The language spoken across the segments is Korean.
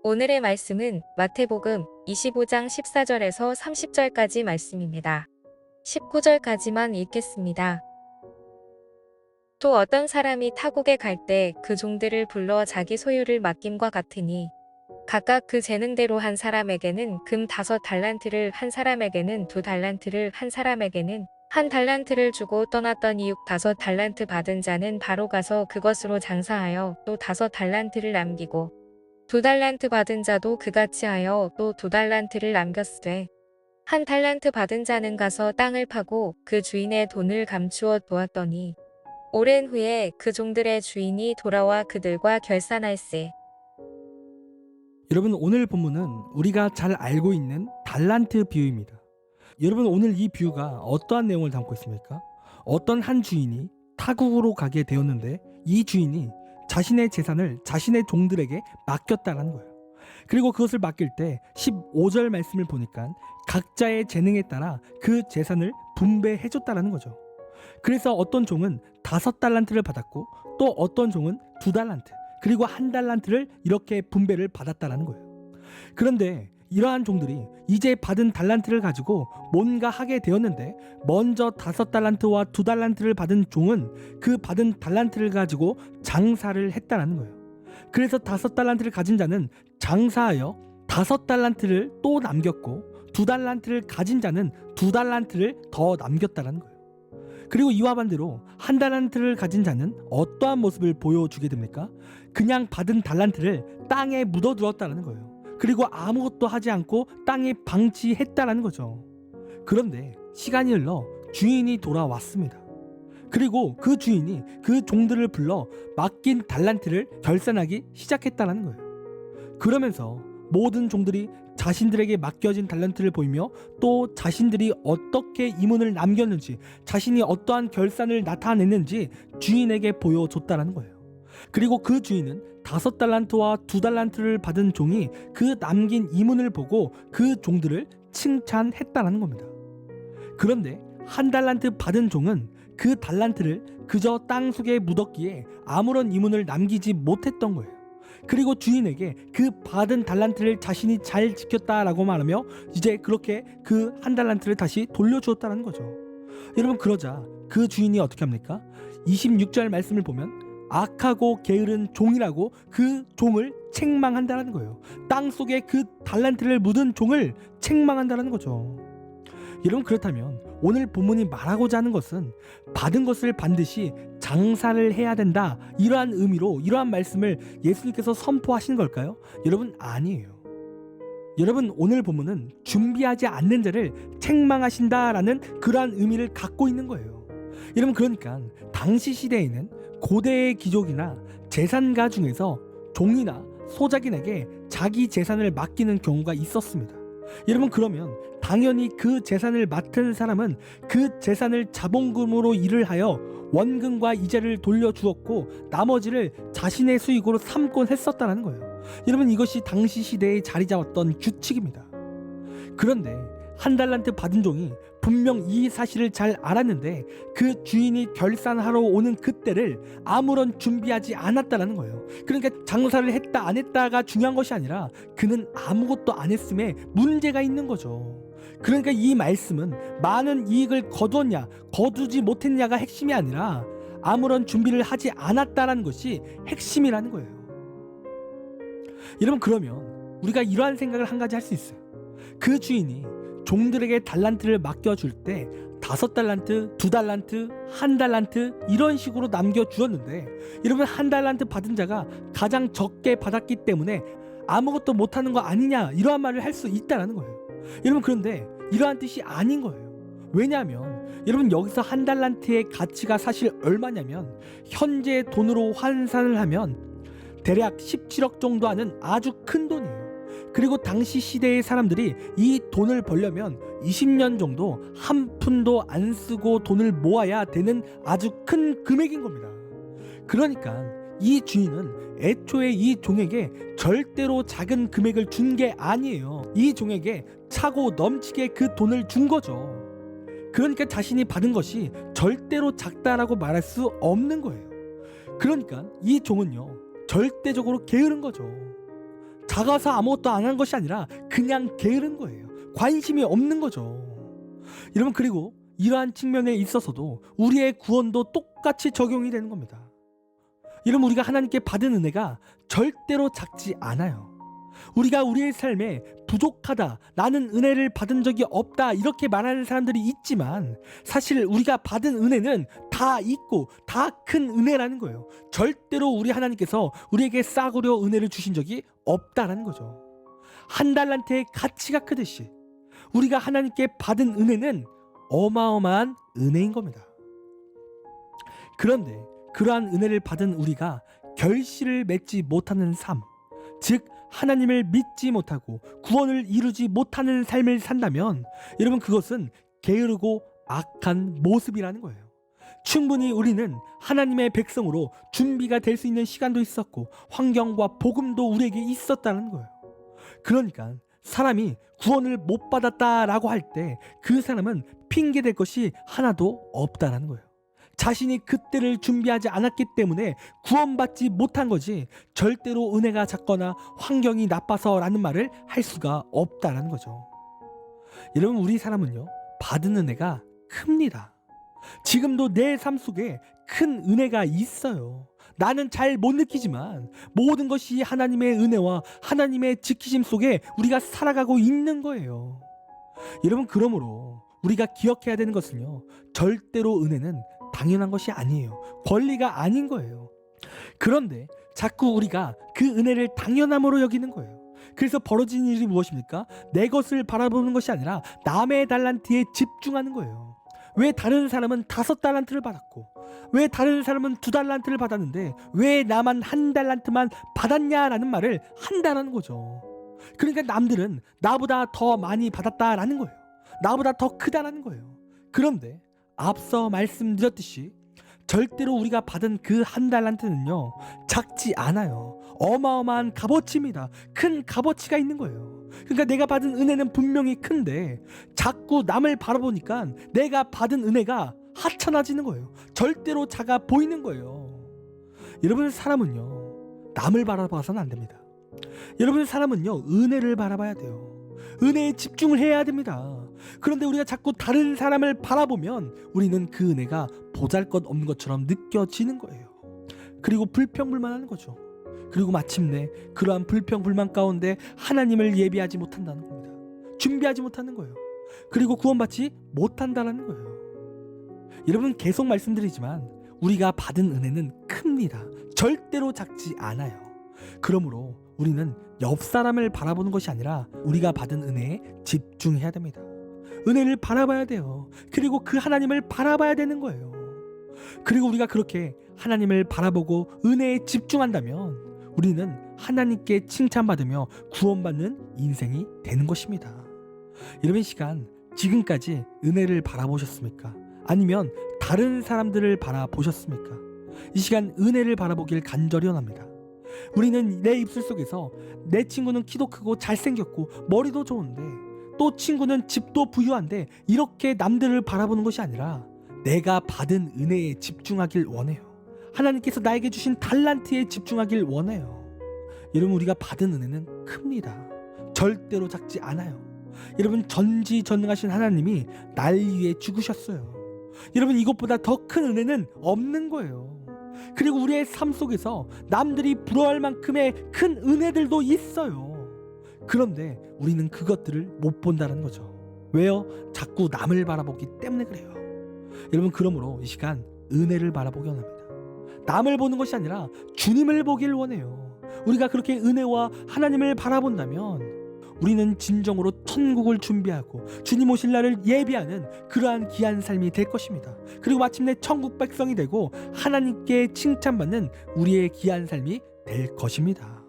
오늘의 말씀은 마태복음 25장 14절에서 30절까지 말씀입니다. 19절까지만 읽겠습니다. 또 어떤 사람이 타국에 갈 때 그 종들을 불러 자기 소유를 맡김과 같으니 각각 그 재능대로 한 사람에게는 금 5달란트를, 한 사람에게는 2달란트를, 한 사람에게는 1달란트를 주고 떠났더니 5달란트 받은 자는 바로 가서 그것으로 장사하여 또 5달란트를 남기고 2달란트 받은 자도 그같이 하여 또 2달란트를 남겼으되 1달란트 받은 자는 가서 땅을 파고 그 주인의 돈을 감추어 보았더니 오랜 후에 그 종들의 주인이 돌아와 그들과 결산할세. 여러분, 오늘 본문은 우리가 잘 알고 있는 달란트 비유입니다. 여러분, 오늘 이 비유가 어떠한 내용을 담고 있습니까? 어떤 한 주인이 타국으로 가게 되었는데 이 주인이 자신의 재산을 자신의 종들에게 맡겼다는 거예요. 그리고 그것을 맡길 때 15절 말씀을 보니까 각자의 재능에 따라 그 재산을 분배해 줬다는 거죠. 그래서 어떤 종은 5달란트를 받았고 또 어떤 종은 2달란트 그리고 1달란트를 이렇게 분배를 받았다는 거예요. 그런데 이러한 종들이 이제 받은 달란트를 가지고 뭔가 하게 되었는데 먼저 5달란트와 2달란트를 받은 종은 그 받은 달란트를 가지고 장사를 했다는 거예요. 그래서 5달란트를 가진 자는 장사하여 5달란트를 또 남겼고 2달란트를 가진 자는 2달란트를 더 남겼다는 거예요. 그리고 이와 반대로 1달란트를 가진 자는 어떠한 모습을 보여주게 됩니까? 그냥 받은 달란트를 땅에 묻어두었다는 거예요. 그리고 아무것도 하지 않고 땅에 방치했다는 거죠. 그런데 시간이 흘러 주인이 돌아왔습니다. 그리고 그 주인이 그 종들을 불러 맡긴 달란트를 결산하기 시작했다는 거예요. 그러면서 모든 종들이 자신들에게 맡겨진 달란트를 보이며 또 자신들이 어떻게 이문을 남겼는지, 자신이 어떠한 결산을 나타냈는지 주인에게 보여줬다는 거예요. 그리고 그 주인은 5달란트와 2달란트를 받은 종이 그 남긴 이문을 보고 그 종들을 칭찬했다는 겁니다. 그런데 1달란트 받은 종은 그 달란트를 그저 땅속에 묻었기에 아무런 이문을 남기지 못했던 거예요. 그리고 주인에게 그 받은 달란트를 자신이 잘 지켰다라고 말하며 이제 그렇게 그 1달란트를 다시 돌려주었다는 거죠. 여러분, 그러자 그 주인이 어떻게 합니까? 26절 말씀을 보면 악하고 게으른 종이라고 그 종을 책망한다는 거예요. 땅속에 그 달란트를 묻은 종을 책망한다는 거죠. 여러분, 그렇다면 오늘 본문이 말하고자 하는 것은 받은 것을 반드시 장사를 해야 된다, 이러한 의미로 이러한 말씀을 예수님께서 선포하신 걸까요? 여러분, 아니에요. 여러분, 오늘 본문은 준비하지 않는 자를 책망하신다라는 그러한 의미를 갖고 있는 거예요. 여러분, 그러니까 당시 시대에는 고대의 귀족이나 재산가 중에서 종이나 소작인에게 자기 재산을 맡기는 경우가 있었습니다. 여러분, 그러면 당연히 그 재산을 맡은 사람은 그 재산을 자본금으로 일을 하여 원금과 이자를 돌려주었고 나머지를 자신의 수익으로 삼곤 했었다는 거예요. 여러분, 이것이 당시 시대에 자리 잡았던 규칙입니다. 그런데 1달란트 받은 종이 분명 이 사실을 잘 알았는데 그 주인이 결산하러 오는 그때를 아무런 준비하지 않았다는 거예요. 그러니까 장사를 했다 안 했다가 중요한 것이 아니라 그는 아무것도 안 했음에 문제가 있는 거죠. 그러니까 이 말씀은 많은 이익을 거두었냐 거두지 못했냐가 핵심이 아니라 아무런 준비를 하지 않았다는 것이 핵심이라는 거예요. 여러분, 그러면 우리가 이러한 생각을 한 가지 할 수 있어요. 그 주인이 종들에게 달란트를 맡겨줄 때 5달란트, 2달란트, 1달란트 이런 식으로 남겨주었는데 여러분, 1달란트 받은 자가 가장 적게 받았기 때문에 아무것도 못하는 거 아니냐, 이러한 말을 할 수 있다는 거예요. 여러분, 그런데 이러한 뜻이 아닌 거예요. 왜냐하면 여러분, 여기서 1달란트의 가치가 사실 얼마냐면 현재 돈으로 환산을 하면 대략 17억 정도 하는 아주 큰 돈이에요. 그리고 당시 시대의 사람들이 이 돈을 벌려면 20년 정도 한 푼도 안 쓰고 돈을 모아야 되는 아주 큰 금액인 겁니다. 그러니까 이 주인은 애초에 이 종에게 절대로 작은 금액을 준 게 아니에요. 이 종에게 차고 넘치게 그 돈을 준 거죠. 그러니까 자신이 받은 것이 절대로 작다라고 말할 수 없는 거예요. 그러니까 이 종은요, 절대적으로 게으른 거죠. 작아서 아무것도 안 한 것이 아니라 그냥 게으른 거예요. 관심이 없는 거죠. 여러분, 그리고 이러한 측면에 있어서도 우리의 구원도 똑같이 적용이 되는 겁니다. 여러분, 우리가 하나님께 받은 은혜가 절대로 작지 않아요. 우리가 우리의 삶에 부족하다, 나는 은혜를 받은 적이 없다 이렇게 말하는 사람들이 있지만 사실 우리가 받은 은혜는 다 있고 다 큰 은혜라는 거예요. 절대로 우리 하나님께서 우리에게 싸구려 은혜를 주신 적이 없다라는 거죠. 한 달란트의 가치가 크듯이 우리가 하나님께 받은 은혜는 어마어마한 은혜인 겁니다. 그런데 그러한 은혜를 받은 우리가 결실을 맺지 못하는 삶, 즉 하나님을 믿지 못하고 구원을 이루지 못하는 삶을 산다면 여러분, 그것은 게으르고 악한 모습이라는 거예요. 충분히 우리는 하나님의 백성으로 준비가 될 수 있는 시간도 있었고 환경과 복음도 우리에게 있었다는 거예요. 그러니까 사람이 구원을 못 받았다라고 할 때 그 사람은 핑계댈 것이 하나도 없다라는 거예요. 자신이 그때를 준비하지 않았기 때문에 구원받지 못한 거지 절대로 은혜가 작거나 환경이 나빠서라는 말을 할 수가 없다라는 거죠. 여러분, 우리 사람은요, 받은 은혜가 큽니다. 지금도 내 삶 속에 큰 은혜가 있어요. 나는 잘 못 느끼지만 모든 것이 하나님의 은혜와 하나님의 지키심 속에 우리가 살아가고 있는 거예요. 여러분, 그러므로 우리가 기억해야 되는 것은요, 절대로 은혜는 당연한 것이 아니에요. 권리가 아닌 거예요. 그런데 자꾸 우리가 그 은혜를 당연함으로 여기는 거예요. 그래서 벌어진 일이 무엇입니까? 내 것을 바라보는 것이 아니라 남의 달란트에 집중하는 거예요. 왜 다른 사람은 5달란트를 받았고 왜 다른 사람은 2달란트를 받았는데 왜 나만 1달란트만 받았냐라는 말을 한다는 거죠. 그러니까 남들은 나보다 더 많이 받았다라는 거예요. 나보다 더 크다라는 거예요. 그런데 앞서 말씀드렸듯이 절대로 우리가 받은 그 1달란트는요, 작지 않아요. 어마어마한 값어치입니다. 큰 값어치가 있는 거예요. 그러니까 내가 받은 은혜는 분명히 큰데 자꾸 남을 바라보니까 내가 받은 은혜가 하찮아지는 거예요. 절대로 작아 보이는 거예요. 여러분, 사람은요, 남을 바라봐서는 안 됩니다. 여러분, 사람은요, 은혜를 바라봐야 돼요. 은혜에 집중을 해야 됩니다. 그런데 우리가 자꾸 다른 사람을 바라보면 우리는 그 은혜가 보잘것없는 것처럼 느껴지는 거예요. 그리고 불평불만하는 거죠. 그리고 마침내 그러한 불평불만 가운데 하나님을 예비하지 못한다는 겁니다. 준비하지 못하는 거예요. 그리고 구원받지 못한다는 거예요. 여러분, 계속 말씀드리지만 우리가 받은 은혜는 큽니다. 절대로 작지 않아요. 그러므로 우리는 옆 사람을 바라보는 것이 아니라 우리가 받은 은혜에 집중해야 됩니다. 은혜를 바라봐야 돼요. 그리고 그 하나님을 바라봐야 되는 거예요. 그리고 우리가 그렇게 하나님을 바라보고 은혜에 집중한다면 우리는 하나님께 칭찬받으며 구원받는 인생이 되는 것입니다. 여러분, 이 시간 지금까지 은혜를 바라보셨습니까? 아니면 다른 사람들을 바라보셨습니까? 이 시간 은혜를 바라보길 간절히 원합니다. 우리는 내 입술 속에서 내 친구는 키도 크고 잘생겼고 머리도 좋은데 또 친구는 집도 부유한데 이렇게 남들을 바라보는 것이 아니라 내가 받은 은혜에 집중하길 원해요. 하나님께서 나에게 주신 달란트에 집중하길 원해요. 여러분, 우리가 받은 은혜는 큽니다. 절대로 작지 않아요. 여러분, 전지전능하신 하나님이 날 위해 죽으셨어요. 여러분, 이것보다 더 큰 은혜는 없는 거예요. 그리고 우리의 삶 속에서 남들이 부러워할 만큼의 큰 은혜들도 있어요. 그런데 우리는 그것들을 못 본다는 거죠. 왜요? 자꾸 남을 바라보기 때문에 그래요. 여러분, 그러므로 이 시간 은혜를 바라보기 원합니다. 남을 보는 것이 아니라 주님을 보길 원해요. 우리가 그렇게 은혜와 하나님을 바라본다면 우리는 진정으로 천국을 준비하고 주님 오실 날을 예비하는 그러한 귀한 삶이 될 것입니다. 그리고 마침내 천국 백성이 되고 하나님께 칭찬받는 우리의 귀한 삶이 될 것입니다.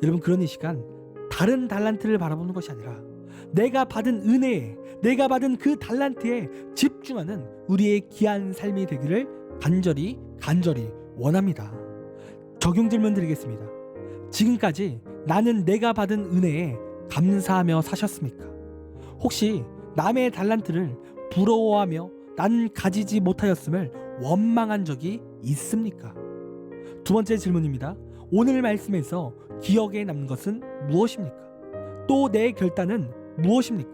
여러분, 그런 이 시간 다른 달란트를 바라보는 것이 아니라 내가 받은 은혜에, 내가 받은 그 달란트에 집중하는 우리의 귀한 삶이 되기를 간절히 원합니다. 적용 질문 드리겠습니다. 지금까지 나는 내가 받은 은혜에 감사하며 사셨습니까? 혹시 남의 달란트를 부러워하며 나는 가지지 못하였음을 원망한 적이 있습니까? 두 번째 질문입니다. 오늘 말씀에서 기억에 남는 것은 무엇입니까? 또 내 결단은 무엇입니까?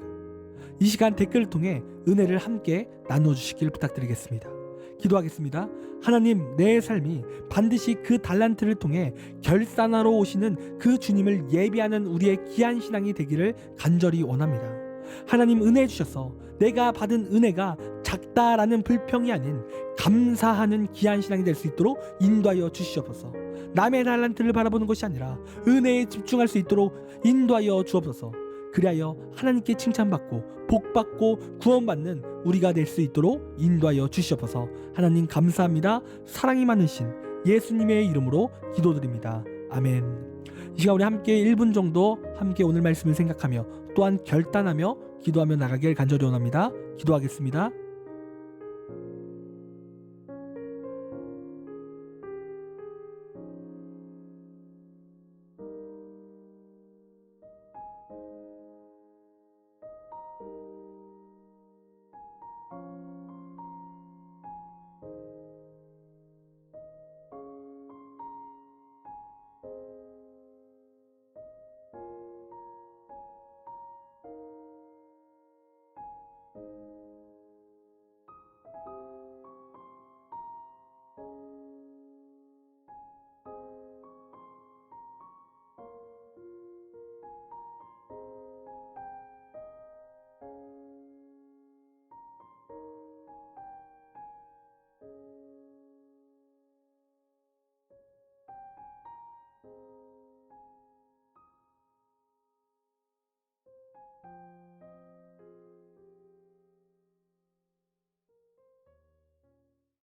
이 시간 댓글을 통해 은혜를 함께 나눠주시길 부탁드리겠습니다. 기도하겠습니다. 하나님, 내 삶이 반드시 그 달란트를 통해 결산하러 오시는 그 주님을 예비하는 우리의 귀한 신앙이 되기를 간절히 원합니다. 하나님, 은혜 주셔서 내가 받은 은혜가 작다라는 불평이 아닌 감사하는 귀한 신앙이 될 수 있도록 인도하여 주시옵소서. 남의 달란트를 바라보는 것이 아니라 은혜에 집중할 수 있도록 인도하여 주옵소서. 그리하여 하나님께 칭찬받고 복받고 구원받는 우리가 될 수 있도록 인도하여 주시옵소서. 하나님 감사합니다. 사랑이 많으신 예수님의 이름으로 기도드립니다. 아멘. 이 시간 우리 함께 1분 정도 함께 오늘 말씀을 생각하며 또한 결단하며 기도하며 나가길 간절히 원합니다. 기도하겠습니다.